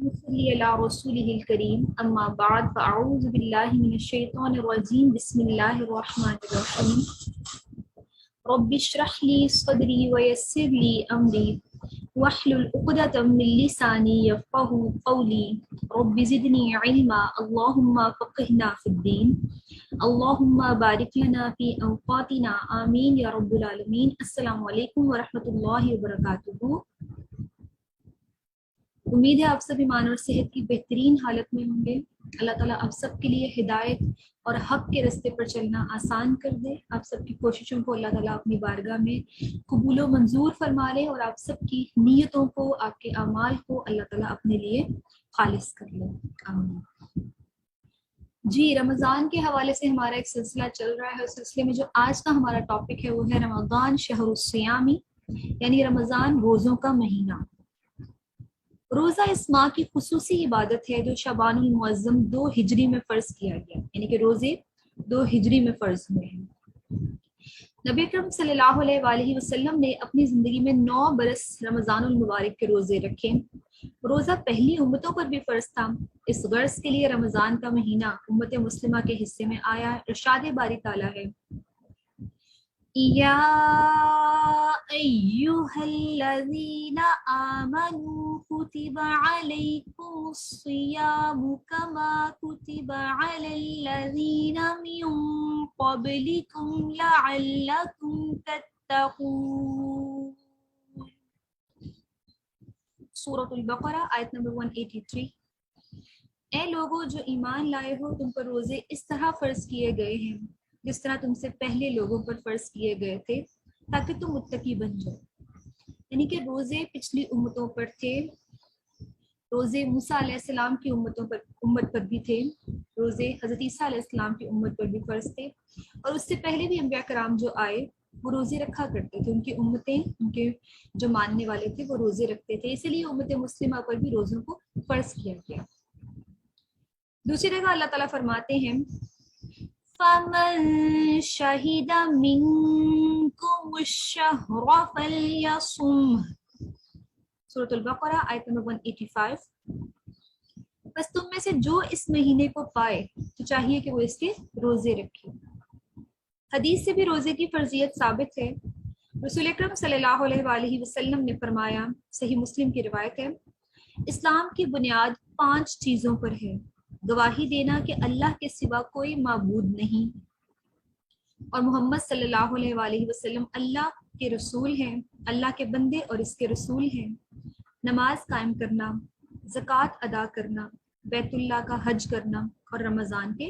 صلی علی رسولہ الکریم اما بعد فاعوذ باللہ من الشیطان الرجیم بسم اللہ الرحمن الرحیم رب اشرح لی صدری ویسر لی امری واحلل عقدۃ من لسانی یفقهوا قولی رب زدنی علما اللہم فقہنا فی الدین اللہم بارک لنا فی اوقاتنا آمین یا رب العالمین۔ السلام علیکم ورحمۃ اللہ وبرکاتہ۔ امید ہے آپ سب ایمان اور صحت کی بہترین حالت میں ہوں گے۔ اللہ تعالیٰ آپ سب کے لیے ہدایت اور حق کے راستے پر چلنا آسان کر دے۔ آپ سب کی کوششوں کو اللہ تعالیٰ اپنی بارگاہ میں قبول و منظور فرما لے اور آپ سب کی نیتوں کو، آپ کے اعمال کو اللہ تعالیٰ اپنے لیے خالص کر لے، آمین۔ جی، رمضان کے حوالے سے ہمارا ایک سلسلہ چل رہا ہے۔ اس سلسلے میں جو آج کا ہمارا ٹاپک ہے وہ ہے رمضان شہر الصیامی، یعنی رمضان روزوں کا مہینہ۔ روزہ اس ماہ کی خصوصی عبادت ہے جو شعبان المعظم 2 ہجری میں فرض کیا گیا، یعنی کہ روزے 2 ہجری میں فرض ہوئے ہیں۔ نبی اکرم صلی اللہ علیہ وآلہ وسلم نے اپنی زندگی میں 9 برس رمضان المبارک کے روزے رکھے۔ روزہ پہلی امتوں پر بھی فرض تھا۔ اس غرض کے لیے رمضان کا مہینہ امت مسلمہ کے حصے میں آیا۔ ارشاد باری تعالیٰ ہے، یا ایہا الذین آمنوا کتب علیکم الصیام کما کتب علی الذین من قبلکم لعلکم تتقون۔ سورۃ البقرہ آیت نمبر 183۔ اے لوگو جو ایمان لائے ہو، تم پر روزے اس طرح فرض کیے گئے ہیں جس طرح تم سے پہلے لوگوں پر فرض کیے گئے تھے، تاکہ تم متقی بن جاؤ۔ یعنی کہ روزے پچھلی امتوں پر تھے، روزے موسیٰ علیہ السلام کی امت پر بھی تھے، روزے حضرت عیسیٰ علیہ السلام کی امت پر بھی فرض تھے، اور اس سے پہلے بھی انبیاء کرام جو آئے وہ روزے رکھا کرتے تھے۔ ان کی امتیں، ان کے جو ماننے والے تھے وہ روزے رکھتے تھے، اسی لیے امت مسلمہ پر بھی روزوں کو فرض کیا گیا۔ دوسری جگہ اللہ تعالیٰ فرماتے ہیں، فَمَن شَهِدَ مِنكُمُ الشَّهْرَ فَلْيَصُمْهُ۔ سورۃ البقرہ آیت نمبر 185۔ بس تم میں سے جو اس مہینے کو پائے تو چاہیے کہ وہ اس کے روزے رکھے۔ حدیث سے بھی روزے کی فرضیت ثابت ہے۔ رسول اکرم صلی اللہ علیہ وآلہ وسلم نے فرمایا، صحیح مسلم کی روایت ہے، اسلام کی بنیاد 5 چیزوں پر ہے: گواہی دینا کہ اللہ کے سوا کوئی معبود نہیں اور محمد صلی اللہ علیہ وآلہ وسلم اللہ کے رسول ہیں، اللہ کے بندے اور اس کے رسول ہیں، نماز قائم کرنا، زکوٰۃ ادا کرنا، بیت اللہ کا حج کرنا اور رمضان کے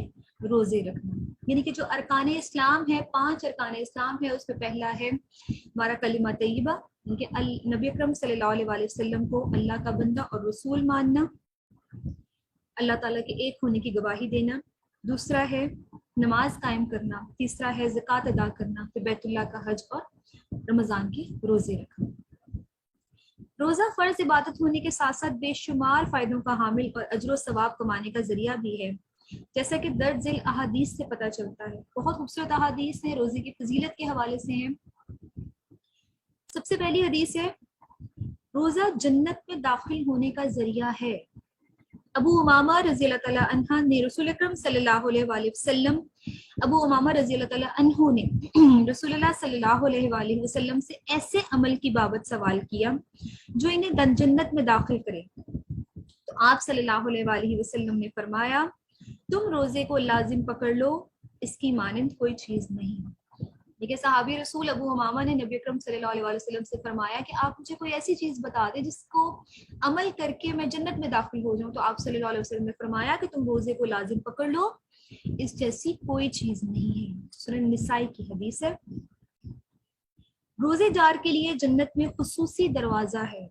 روزے رکھنا۔ یعنی کہ جو ارکان اسلام ہے، 5 ارکان اسلام ہے، اس میں پہلا ہے ہمارا کلمہ طیبہ، یعنی کہ نبی اکرم صلی اللہ علیہ وآلہ وسلم کو اللہ کا بندہ اور رسول ماننا، اللہ تعالیٰ کے ایک ہونے کی گواہی دینا۔ دوسرا ہے نماز قائم کرنا۔ تیسرا ہے زکوٰۃ ادا کرنا، پھر بیت اللہ کا حج اور رمضان کے روزے رکھنا۔ روزہ فرض عبادت ہونے کے ساتھ ساتھ بے شمار فائدوں کا حامل اور اجر و ثواب کمانے کا ذریعہ بھی ہے، جیسا کہ درج ذیل احادیث سے پتہ چلتا ہے۔ بہت خوبصورت احادیث ہیں، روزے کی فضیلت کے حوالے سے ہیں۔ سب سے پہلی حدیث ہے، روزہ جنت میں داخل ہونے کا ذریعہ ہے۔ ابو امامہ رضی اللہ تعالیٰ عنہ نے رسول اکرم صلی اللہ علیہ وآلہ وسلم رضی اللہ تعالیٰ عنہ نے رسول اللہ صلی اللہ علیہ وآلہ وسلم سے ایسے عمل کی بابت سوال کیا جو انہیں جنت میں داخل کرے، تو آپ صلی اللہ علیہ وآلہ وسلم نے فرمایا، تم روزے کو لازم پکڑ لو، اس کی مانند کوئی چیز نہیں۔ لیکن صحابی رسول ابو امامہ نے نبی اکرم صلی اللہ علیہ وسلم سے فرمایا کہ آپ مجھے کوئی ایسی چیز بتا دیں جس کو عمل کر کے میں جنت میں داخل ہو جاؤں، تو آپ صلی اللہ علیہ وسلم نے فرمایا کہ تم روزے کو لازم پکڑ لو، اس جیسی کوئی چیز نہیں ہے۔ سنن نسائی کی حدیث ہے۔ روزے دار کے لیے جنت میں خصوصی دروازہ ہے۔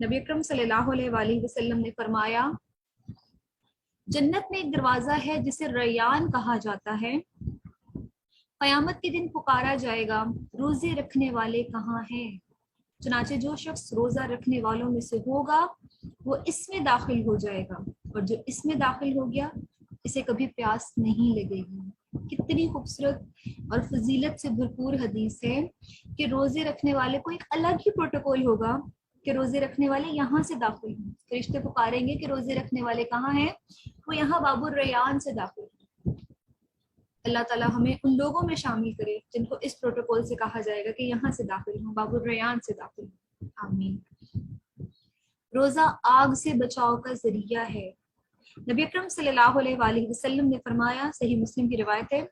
نبی اکرم صلی اللہ علیہ وآلہ وسلم نے فرمایا، جنت میں ایک دروازہ ہے جسے ریان کہا جاتا ہے، قیامت کے دن پکارا جائے گا، روزے رکھنے والے کہاں ہیں؟ چنانچہ جو شخص روزہ رکھنے والوں میں سے ہوگا وہ اس میں داخل ہو جائے گا، اور جو اس میں داخل ہو گیا اسے کبھی پیاس نہیں لگے گی۔ کتنی خوبصورت اور فضیلت سے بھرپور حدیث ہے کہ روزے رکھنے والے کو ایک الگ ہی پروٹوکول ہوگا کہ روزے رکھنے والے یہاں سے داخل ہوں، فرشتے پکاریں گے کہ روزے رکھنے والے کہاں ہیں؟ وہ یہاں باب الریان سے داخل ہیں۔ اللہ تعالیٰ ہمیں ان لوگوں میں شامل کرے جن کو اس پروٹوکول سے کہا جائے گا کہ یہاں سے داخل ہوں، باب الریان سے داخل ہوں۔ آمین۔ روزہ آگ سے بچاؤ کا ذریعہ ہے۔ نبی اکرم صلی اللہ علیہ وآلہ وسلم نے فرمایا، صحیح مسلم کی روایت ہے،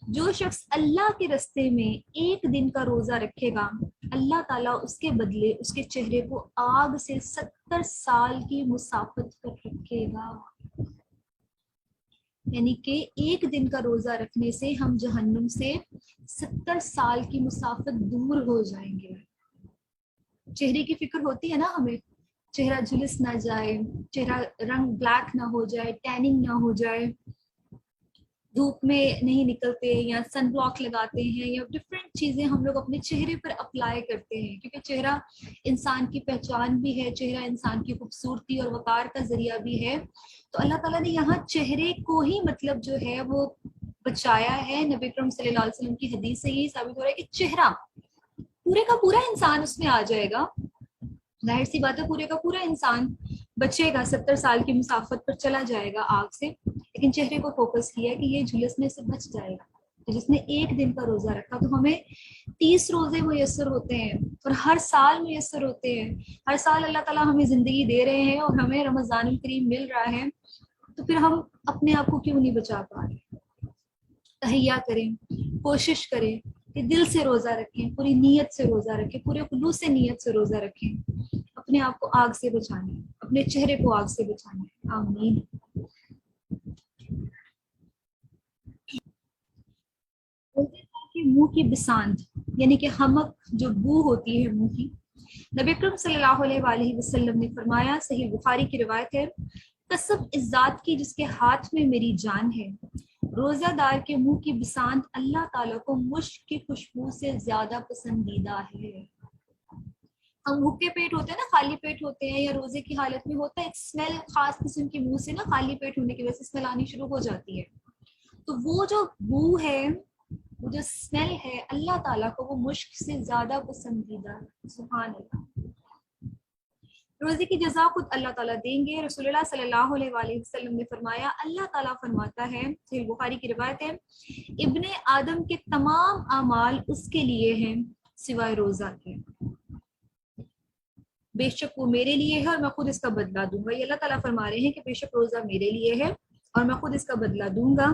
جو شخص اللہ کے رستے میں ایک دن کا روزہ رکھے گا، اللہ تعالیٰ اس کے بدلے اس کے چہرے کو آگ سے 70 سال کی مسافت پر رکھے گا۔ یعنی کہ ایک دن کا روزہ رکھنے سے ہم جہنم سے 70 سال کی مسافت دور ہو جائیں گے۔ چہرے کی فکر ہوتی ہے نا ہمیں، چہرہ جھلس نہ جائے، چہرہ رنگ بلیک نہ ہو جائے، ٹیننگ نہ ہو جائے، دھوپ میں نہیں نکلتے یا سن بلاک لگاتے ہیں یا ڈفرینٹ چیزیں ہم لوگ اپنے چہرے پر اپلائی کرتے ہیں، کیونکہ چہرہ انسان کی پہچان بھی ہے، چہرہ انسان کی خوبصورتی اور وقار کا ذریعہ بھی ہے۔ تو اللہ تعالیٰ نے یہاں چہرے کو ہی مطلب جو ہے وہ بچایا ہے۔ نبی اکرم صلی اللہ علیہ وسلم کی حدیث سے یہ ثابت ہو رہا ہے کہ چہرہ پورے کا پورا انسان اس میں آ جائے گا، ظاہر سی بات ہے پورے کا پورا انسان بچے گا، 70 سال کی مسافت پر چلا جائے گا آگ سے، لیکن چہرے کو فوکس کیا کہ یہ جھلسنے سے بچ جائے گا۔ تو جس نے ایک دن کا روزہ رکھا، تو ہمیں 30 روزے میسر ہوتے ہیں اور ہر سال میسر ہوتے ہیں۔ ہر سال اللہ تعالیٰ ہمیں زندگی دے رہے ہیں اور ہمیں رمضان الکریم مل رہا ہے، تو پھر ہم اپنے آپ کو کیوں نہیں بچا پا رہے؟ تہیا کریں، کوشش کریں کہ دل سے روزہ رکھیں، پوری نیت سے روزہ رکھیں، پورے خلوص سے نیت سے روزہ رکھیں، اپنے آپ کو آگ سے بچانا ہے، اپنے چہرے کو آگ سے بچانا ہے۔ آمین۔ منہ کی بسانت یعنی کہ حمق جو بو ہوتی ہے منہ کی، نبی اکرم صلی اللہ علیہ وآلہ وسلم نے فرمایا، صحیح بخاری کی روایت ہے، قسم اس ذات کی جس کے ہاتھ میں میری جان ہے، روزہ دار کے منہ کی بسانت اللہ تعالیٰ کو مشک کی خوشبو سے زیادہ پسندیدہ ہے۔ ہم بھوکے پیٹ ہوتے ہیں نا، خالی پیٹ ہوتے ہیں یا روزے کی حالت میں ہوتا ہے ایک اسمیل خاص قسم کی منہ سے نا، خالی پیٹ ہونے کی وجہ سے اسمیل آنی شروع ہو جاتی ہے، تو وہ جو بو ہے، وہ جو اسمیل ہے، اللہ تعالیٰ کو وہ مشک سے زیادہ پسندیدہ ہے۔ سبحان اللہ۔ روزے کی جزا خود اللہ تعالیٰ دیں گے۔ رسول اللہ صلی اللہ علیہ وآلہ وسلم نے فرمایا، اللہ تعالیٰ فرماتا ہے، صحیح بخاری کی روایت ہے، ابن آدم کے تمام اعمال اس کے لیے ہیں سوائے روزہ کے، بے شک وہ میرے لیے ہے اور میں خود اس کا بدلہ دوں گا۔ یہ اللہ تعالیٰ فرما رہے ہیں کہ بے شک روزہ میرے لیے ہے اور میں خود اس کا بدلہ دوں گا۔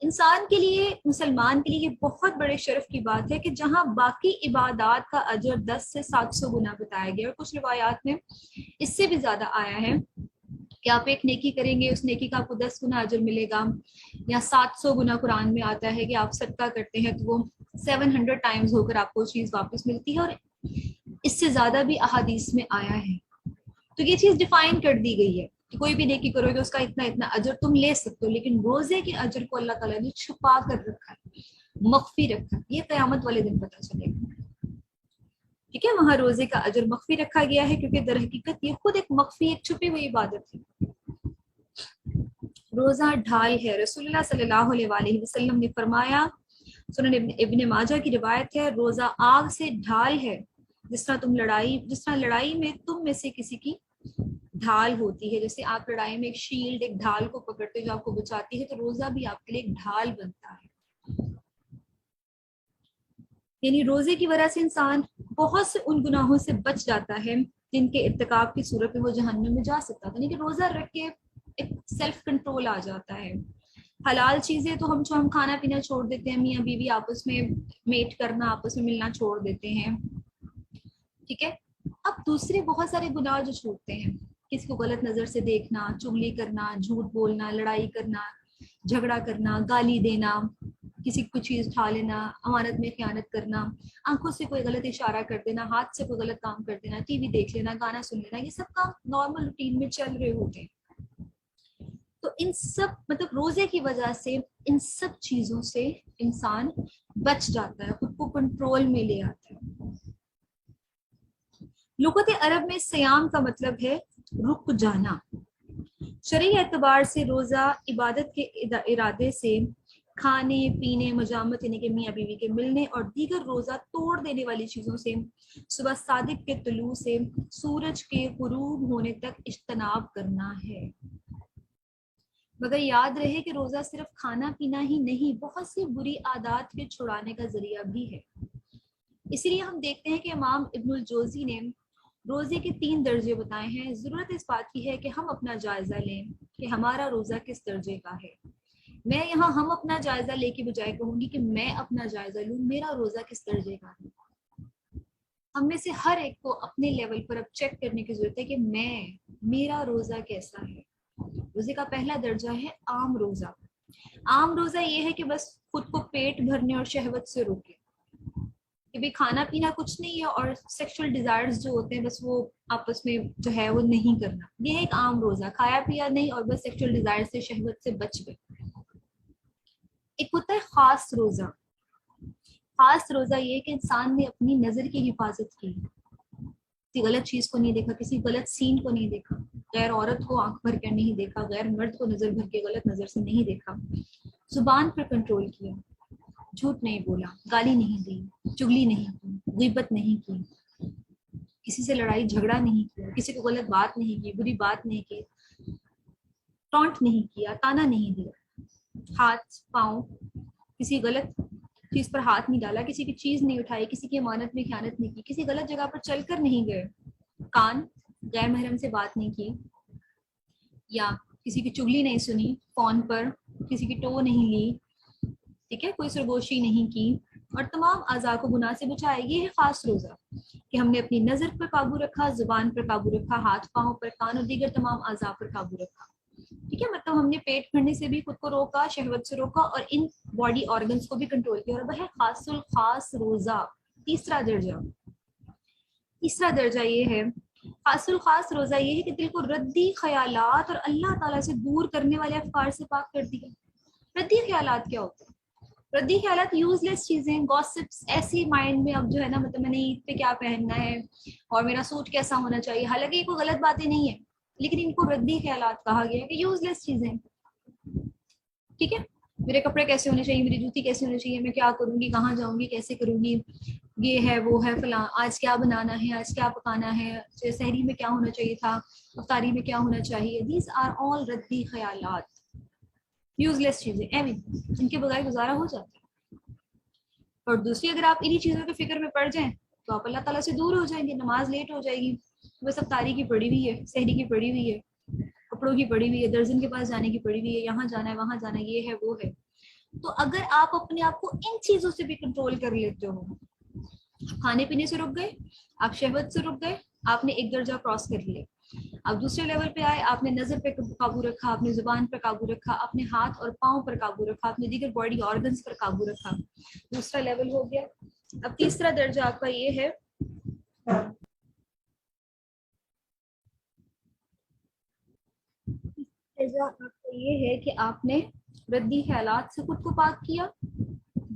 انسان کے لیے، مسلمان کے لیے یہ بہت بڑے شرف کی بات ہے کہ جہاں باقی عبادات کا اجر 10 سے 700 گنا بتایا گیا، اور کچھ روایات میں اس سے بھی زیادہ آیا ہے کہ آپ ایک نیکی کریں گے، اس نیکی کا آپ کو 10 گنا اجر ملے گا، یا 700 گنا قرآن میں آتا ہے کہ آپ صدقہ کرتے ہیں تو وہ 700 ٹائمز ہو کر آپ کو چیز واپس ملتی ہے، اور اس سے زیادہ بھی احادیث میں آیا ہے۔ تو یہ چیز ڈیفائن کر دی گئی ہے کہ کوئی بھی نیکی کرو گے اس کا اتنا اتنا اجر تم لے سکتے ہو، لیکن روزے کے اجر کو اللہ تعالیٰ نے چھپا کر رکھا ہے، مخفی رکھا ہے، یہ قیامت والے دن پتہ چلے گا۔ ٹھیک ہے، وہاں روزے کا اجر مخفی رکھا گیا ہے کیونکہ در حقیقت یہ خود ایک مخفی، ایک چھپی ہوئی عبادت ہے۔ روزہ ڈھال ہے۔ رسول اللہ صلی اللہ علیہ وآلہ وسلم نے فرمایا، سنن ابن ماجہ کی روایت ہے، روزہ آگ سے ڈھال ہے، جس طرح لڑائی میں تم میں سے کسی کی ڈھال ہوتی ہے، جیسے آپ لڑائی میں ایک شیلڈ، ایک ڈھال کو پکڑتے جو آپ کو بچاتی ہے، تو روزہ بھی آپ کے لیے ایک ڈھال بنتا ہے۔ یعنی روزے کی وجہ سے انسان بہت سے ان گناہوں سے بچ جاتا ہے جن کے ارتکاب کی صورت میں وہ جہنم میں جا سکتا تھا، لیکن روزہ رکھ کے ایک سیلف کنٹرول آ جاتا ہے۔ حلال چیزیں تو ہم کھانا پینا چھوڑ دیتے ہیں، میاں بیوی آپس میں میٹ کرنا، آپس میں ملنا چھوڑ دیتے ہیں، ٹھیک ہے۔ اب دوسرے بہت سارے گناہ جو چھوڑتے ہیں، کسی کو غلط نظر سے دیکھنا، چغلی کرنا، جھوٹ بولنا، لڑائی کرنا، جھگڑا کرنا، گالی دینا، کسی کو چیز اٹھا لینا، امانت میں خیانت کرنا، آنکھوں سے کوئی غلط اشارہ کر دینا، ہاتھ سے کوئی غلط کام کر دینا، ٹی وی دیکھ لینا، گانا سن لینا، یہ سب کام نارمل روٹین میں چل رہے ہوتے ہیں۔ تو ان سب مطلب روزے کی وجہ سے ان سب چیزوں سے انسان بچ جاتا ہے، خود کو کنٹرول میں لے آتا ہے۔ لغت عرب میں سیام کا مطلب ہے رک جانا۔ شرعی اعتبار سے روزہ عبادت کے ارادے سے کھانے پینے، مجامت یعنی کہ میاں بیوی کے ملنے اور دیگر روزہ توڑ دینے والی چیزوں سے، صبح صادق کے طلوع سے سورج کے غروب ہونے تک اجتناب کرنا ہے۔ مگر یاد رہے کہ روزہ صرف کھانا پینا ہی نہیں، بہت سی بری عادات کے چھڑانے کا ذریعہ بھی ہے۔ اسی لیے ہم دیکھتے ہیں کہ امام ابن الجوزی نے روزے کے 3 درجے بتائے ہیں۔ ضرورت اس بات کی ہے کہ ہم اپنا جائزہ لیں کہ ہمارا روزہ کس درجے کا ہے۔ میں یہاں ہم اپنا جائزہ لے کے بجائے کہوں گی کہ میں اپنا جائزہ لوں، میرا روزہ کس درجے کا ہے۔ ہم میں سے ہر ایک کو اپنے لیول پر اب چیک کرنے کی ضرورت ہے کہ میرا روزہ کیسا ہے۔ روزے کا پہلا درجہ ہے عام روزہ۔ عام روزہ یہ ہے کہ بس خود کو پیٹ بھرنے اور شہوت سے روکے، کہ بھی کھانا پینا کچھ نہیں ہے اور سیکشل ڈیزائرز جو ہوتے ہیں بس وہ آپس میں جو ہے وہ نہیں کرنا، یہ ہے ایک عام روزہ، کھایا پیا نہیں اور بس سیکشل ڈیزائر سے شہوت سے بچ گئے۔ ایک ہوتا ہے خاص روزہ۔ خاص روزہ یہ کہ انسان نے اپنی نظر کی حفاظت کی، کسی غلط چیز کو نہیں دیکھا، کسی غلط سین کو نہیں دیکھا، غیر عورت کو آنکھ بھر کے نہیں دیکھا، غیر مرد کو نظر بھر کے غلط نظر سے نہیں دیکھا، زبان پر کنٹرول کیا، جھوٹ نہیں بولا، گالی نہیں دی، چگلی نہیں کی، غیبت نہیں کی، کسی سے لڑائی جھگڑا نہیں کیا، کسی کو غلط بات نہیں کی، بری بات نہیں کی، ٹونٹ نہیں کیا، تانا نہیں دیا، ہاتھ پاؤں کسی غلط چیز پر ہاتھ نہیں ڈالا، کسی کی چیز نہیں اٹھائی، کسی کی امانت میں خیانت نہیں کی، کسی غلط جگہ پر چل کر نہیں گئے، کان غیر محرم سے بات نہیں کی، یا کسی کی چگلی نہیں سنی، فون پر کسی کی ٹو نہیں لی، ٹھیک ہے، کوئی سرگوشی نہیں کی، اور تمام اعضاء کو گناہ سے بچائے۔ یہ ہے خاص روزہ کہ ہم نے اپنی نظر پر قابو رکھا، زبان پر قابو رکھا، ہاتھ پاؤں پر، کان اور دیگر تمام اعضاء پر قابو رکھا، ٹھیک ہے، مطلب ہم نے پیٹ بھرنے سے بھی خود کو روکا، شہوت سے روکا، اور ان باڈی آرگنز کو بھی کنٹرول کیا، اور وہ ہے خاص الخاص روزہ۔ تیسرا درجہ یہ ہے، خاص الخاص روزہ یہ ہے کہ دل کو ردی خیالات اور اللہ تعالیٰ سے دور کرنے والے افکار سے پاک کر دیا۔ ردی خیالات کیا ہوتے ہیں؟ ردی خیالات یوز لیس چیزیں، گوسپس، ایسی مائنڈ میں اب جو ہے نا، مطلب میں نے عید پہ کیا پہننا ہے اور میرا سوٹ کیسا ہونا چاہیے، حالانکہ یہ کوئی غلط باتیں نہیں ہے، لیکن ان کو ردی خیالات کہا گیا ہے کہ یوز لیس چیزیں، ٹھیک ہے، میرے کپڑے کیسے ہونے چاہیے، میری جوتی کیسے ہونی چاہیے، میں کیا کروں گی، کہاں جاؤں گی، کیسے کروں گی، یہ ہے وہ ہے فلاں، آج کیا بنانا ہے، آج کیا پکانا ہے، سحری میں کیا ہونا چاہیے تھا، افطاری میں کیا ہونا چاہیے۔ دیز آر آل ردی خیالات، یوز لیس چیزیں، ان کے بغیر گزارا ہو جاتا ہے۔ اور دوسری، اگر آپ انہی چیزوں کی فکر میں پڑ جائیں تو آپ اللہ تعالیٰ سے دور ہو جائیں گے، نماز لیٹ ہو جائے گی، بس افطاری کی پڑی ہوئی ہے، سحری کی پڑی ہوئی ہے، کپڑوں کی پڑی ہوئی ہے، درزن کے پاس جانے کی پڑی ہوئی ہے، یہاں جانا ہے وہاں جانا ہے، یہ ہے وہ ہے۔ تو اگر آپ اپنے آپ کو ان چیزوں سے بھی کنٹرول کر لیتے ہو، کھانے پینے سے رک گئے، آپ شہوت سے رک گئے، آپ نے ایک درجہ کراس کر لیا، آپ دوسرے لیول پہ آئے، آپ نے نظر پہ قابو رکھا، آپ نے زبان پر قابو رکھا، اپنے ہاتھ اور پاؤں پر قابو رکھا، اپنے دیگر باڈی آرگنز پر قابو رکھا، دوسرا لیول ہو گیا۔ اب تیسرا درجہ آپ کا یہ ہے کہ آپ نے ردی خیالات سے خود کو پاک کیا،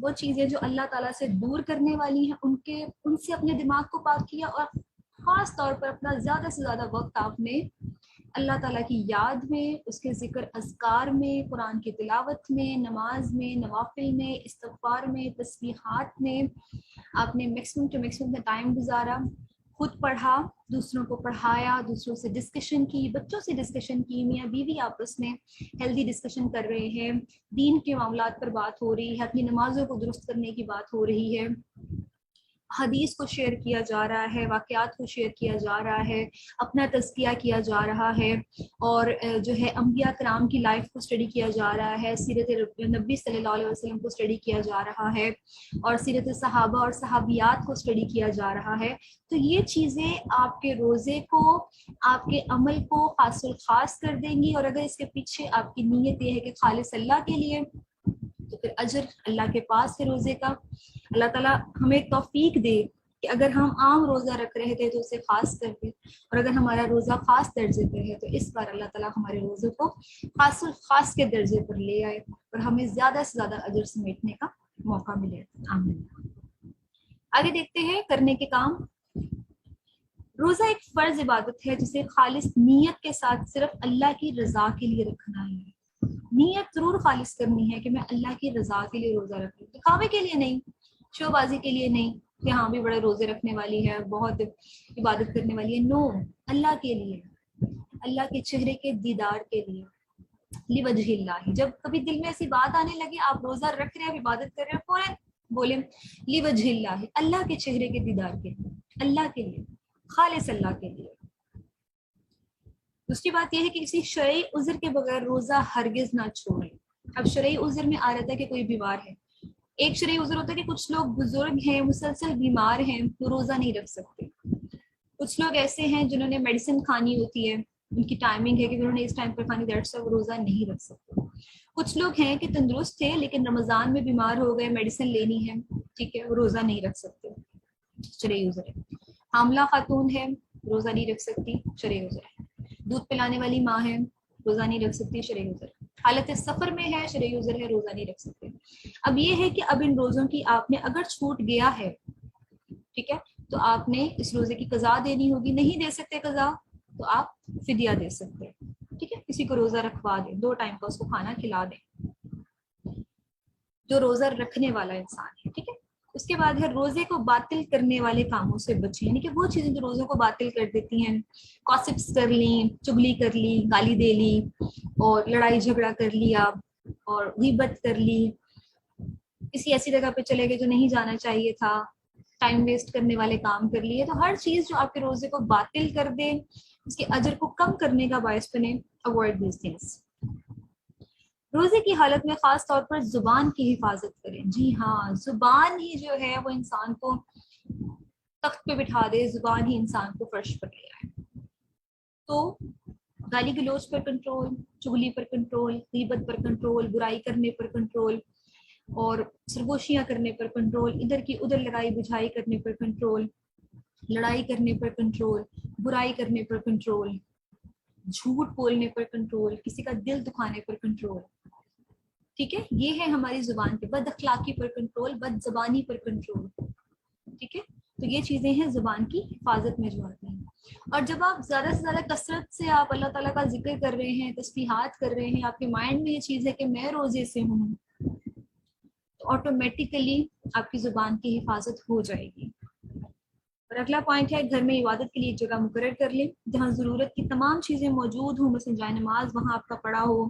وہ چیزیں جو اللہ تعالیٰ سے دور کرنے والی ہیں ان سے اپنے دماغ کو پاک کیا، اور خاص طور پر اپنا زیادہ سے زیادہ وقت آپ نے اللہ تعالیٰ کی یاد میں، اس کے ذکر اذکار میں، قرآن کی تلاوت میں، نماز میں، نوافل میں، استغفار میں، تسبیحات میں آپ نے میکسیمم ٹو میکسیمم کا ٹائم گزارا، خود پڑھا، دوسروں کو پڑھایا، دوسروں سے ڈسکشن کی، بچوں سے ڈسکشن کی، میاں بیوی آپس میں ہیلدی ڈسکشن کر رہے ہیں، دین کے معاملات پر بات ہو رہی ہے، اپنی نمازوں کو درست کرنے کی بات ہو رہی ہے، حدیث کو شیئر کیا جا رہا ہے، واقعات کو شیئر کیا جا رہا ہے، اپنا تزکیہ کیا جا رہا ہے، اور جو ہے انبیاء کرام کی لائف کو اسٹڈی کیا جا رہا ہے، سیرت نبی صلی اللہ علیہ وسلم کو اسٹڈی کیا جا رہا ہے، اور سیرت صحابہ اور صحابیات کو اسٹڈی کیا جا رہا ہے۔ تو یہ چیزیں آپ کے روزے کو، آپ کے عمل کو خاص الخاص کر دیں گی، اور اگر اس کے پیچھے آپ کی نیت یہ ہے کہ خالص اللہ کے لیے، تو پھر اجر اللہ کے پاس ہے روزے کا۔ اللہ تعالیٰ ہمیں توفیق دے کہ اگر ہم عام روزہ رکھ رہے تھے تو اسے خاص کر دے، اور اگر ہمارا روزہ خاص درجے پر ہے تو اس بار اللہ تعالیٰ ہمارے روزے کو خاص کے درجے پر لے آئے اور ہمیں زیادہ سے زیادہ اجر سمیٹنے کا موقع ملے۔ آمین۔ آگے دیکھتے ہیں کرنے کے کام۔ روزہ ایک فرض عبادت ہے جسے خالص نیت کے ساتھ صرف اللہ کی رضا کے لیے رکھنا ہے۔ نیت ضرور خالص کرنی ہے کہ میں اللہ کی رضا کے لیے روزہ رکھ لوں، دکھاوے کے لیے نہیں، شو بازی کے لیے نہیں کہ ہاں بھی بڑے روزے رکھنے والی ہے، بہت عبادت کرنے والی ہے، نو، اللہ کے لیے، اللہ کے چہرے کے دیدار کے لیے، لوجہ اللہ۔ جب کبھی دل میں ایسی بات آنے لگے آپ روزہ رکھ رہے ہیں، عبادت کر رہے ہیں، فوراً بولیں لوجہ اللہ، اللہ کے چہرے کے دیدار کے لیے، اللہ کے لیے، خالص اللہ کے لیے۔ دوسری بات یہ ہے کہ کسی شرعی عذر کے بغیر روزہ ہرگز نہ چھوڑیں۔ اب شرعی عذر میں آ رہتا ہے کہ کوئی بیمار ہے، ایک شرعی عذر ہوتا ہے کہ کچھ لوگ بزرگ ہیں، مسلسل بیمار ہیں، تو روزہ نہیں رکھ سکتے۔ کچھ لوگ ایسے ہیں جنہوں نے میڈیسن کھانی ہوتی ہے، ان کی ٹائمنگ ہے کہ انہوں نے اس ٹائم پر کھانی، دیٹس وہ روزہ نہیں رکھ سکتے۔ کچھ لوگ ہیں کہ تندرست تھے لیکن رمضان میں بیمار ہو گئے، میڈیسن لینی ہے، ٹھیک ہے، وہ روزہ نہیں رکھ سکتے، شرعی عذر ہے۔ حاملہ خاتون ہے، روزہ نہیں رکھ سکتی، شرعی عذر ہے۔ دودھ پلانے والی ماں ہے، روزہ نہیں رکھ سکتی، شرعی عذر ہے۔ حالت سفر میں ہے، شرعی عذر ہے، روزہ نہیں رکھ سکتے۔ اب یہ ہے کہ اب ان روزوں کی آپ نے اگر چھوٹ گیا ہے، ٹھیک ہے، تو آپ نے اس روزے کی قضا دینی ہوگی، نہیں دے سکتے قضا تو آپ فدیہ دے سکتے ہیں، ٹھیک ہے، کسی کو روزہ رکھوا دیں، 2 ٹائم کا اس کو کھانا کھلا دیں جو روزہ رکھنے والا انسان ہے، ٹھیک ہے۔ اس کے بعد ہے روزے کو باطل کرنے والے کاموں سے بچیں، یعنی کہ وہ چیزیں جو روزوں کو باطل کر دیتی ہیں، گاسپس کر لیں، چگلی کر لی، گالی دے لی، اور لڑائی جھگڑا کر لیا، اور غیبت کر لی، کسی ایسی جگہ پہ چلے گئے جو نہیں جانا چاہیے تھا، ٹائم ویسٹ کرنے والے کام کر لیے، تو ہر چیز جو آپ کے روزے کو باطل کر دے، اس کے اجر کو کم کرنے کا باعث بنے، اوائڈ دیز تھنگس۔ روزے کی حالت میں خاص طور پر زبان کی حفاظت کریں، جی ہاں، زبان ہی جو ہے وہ انسان کو تخت پہ بٹھا دے، زبان ہی انسان کو فرش پر لے آئے۔ تو گالی گلوچ پر کنٹرول، چغلی پر کنٹرول، غیبت پر کنٹرول، برائی کرنے پر کنٹرول، اور سرگوشیاں کرنے پر کنٹرول، ادھر کی ادھر لڑائی بجھائی کرنے پر کنٹرول، لڑائی کرنے پر کنٹرول، برائی کرنے پر کنٹرول، جھوٹ بولنے پر کنٹرول، کسی کا دل دکھانے پر کنٹرول، ٹھیک ہے، یہ ہے ہماری زبان پہ، بد اخلاقی پر کنٹرول، بد زبانی پر کنٹرول، ٹھیک ہے۔ تو یہ چیزیں ہیں زبان کی حفاظت میں جو آتی ہیں۔ اور جب آپ زیادہ سے زیادہ کثرت سے آپ اللہ تعالیٰ کا ذکر کر رہے ہیں، تسبیحات کر رہے ہیں، آپ کے مائنڈ میں یہ چیز ہے کہ میں روزے سے ہوں، تو آٹومیٹیکلی آپ کی زبان کی حفاظت ہو جائے گی۔ اور اگلا پوائنٹ ہے گھر میں عبادت کے لیے ایک جگہ مقرر کر لیں جہاں ضرورت کی تمام چیزیں موجود ہوں، مثلا جائے نماز وہاں آپ کا پڑھا ہو،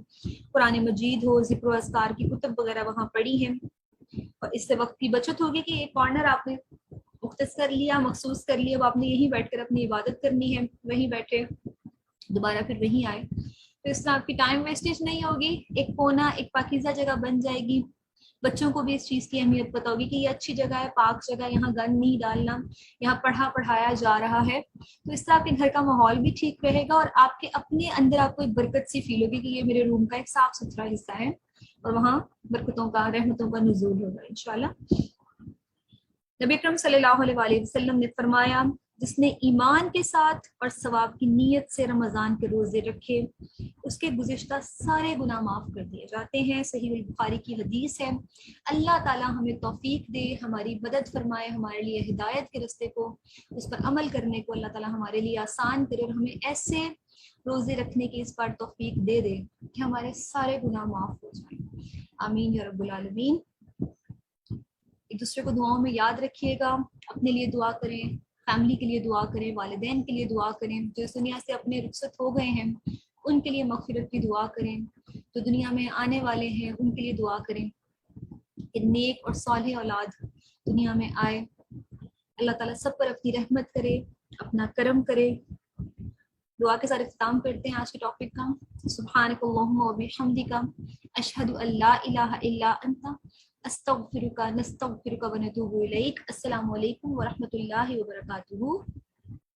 قرآن مجید ہو، ذکر و اذکار کی کتب وغیرہ وہاں پڑھی ہیں، اور اس سے وقت کی بچت ہوگی کہ ایک کارنر آپ نے مختص کر لیا، مخصوص کر لیا، اب آپ نے یہیں بیٹھ کر اپنی عبادت کرنی ہے، وہیں بیٹھے، دوبارہ پھر وہیں آئے، تو اس طرح آپ کی ٹائم ویسٹیج نہیں ہوگی، ایک کونا ایک پاکیزہ جگہ بن جائے گی، بچوں کو بھی اس چیز کی اہمیت پتہ ہوگی کہ یہ اچھی جگہ ہے، پاک جگہ، یہاں گند نہیں ڈالنا، یہاں پڑھا پڑھایا جا رہا ہے، تو اس طرح آپ کے گھر کا ماحول بھی ٹھیک رہے گا، اور آپ کے اپنے اندر آپ کو ایک برکت سی فیل ہوگی کہ یہ میرے روم کا ایک صاف ستھرا حصہ ہے، اور وہاں برکتوں کا، رحمتوں کا نزول ہوگا انشاءاللہ۔ نبی اکرم صلی اللہ علیہ وآلہ وسلم نے فرمایا جس نے ایمان کے ساتھ اور ثواب کی نیت سے رمضان کے روزے رکھے اس کے گزشتہ سارے گناہ معاف کر دیے جاتے ہیں، صحیح البخاری کی حدیث ہے۔ اللہ تعالی ہمیں توفیق دے، ہماری مدد فرمائے، ہمارے لیے ہدایت کے رستے کو، اس پر عمل کرنے کو اللہ تعالی ہمارے لیے آسان کرے، اور ہمیں ایسے روزے رکھنے کی اس بار توفیق دے دے کہ ہمارے سارے گناہ معاف ہو جائیں، آمین یا رب العالمین۔ ایک دوسرے کو دعاؤں میں یاد رکھیے گا، اپنے لیے دعا کریں، فیملی کے لیے دعا کریں، والدین کے لیے دعا کریں، جو اس دنیا سے اپنے رخصت ہو گئے ہیں ان کے لیے مغفرت کی دعا کریں، جو دنیا میں آنے والے ہیں ان کے لیے دعا کریں کہ نیک اور صالح اولاد دنیا میں آئے، اللہ تعالیٰ سب پر اپنی رحمت کرے، اپنا کرم کرے۔ دعا کے ساتھ اختتام کرتے ہیں آج کے ٹاپک کا۔ سبحانک اللہم و بحمدک، اشہد ان لا الہ الا انت، استغفرک نستغفرک و نتوب الیک۔ السلام علیکم ورحمۃ اللہ وبرکاتہ۔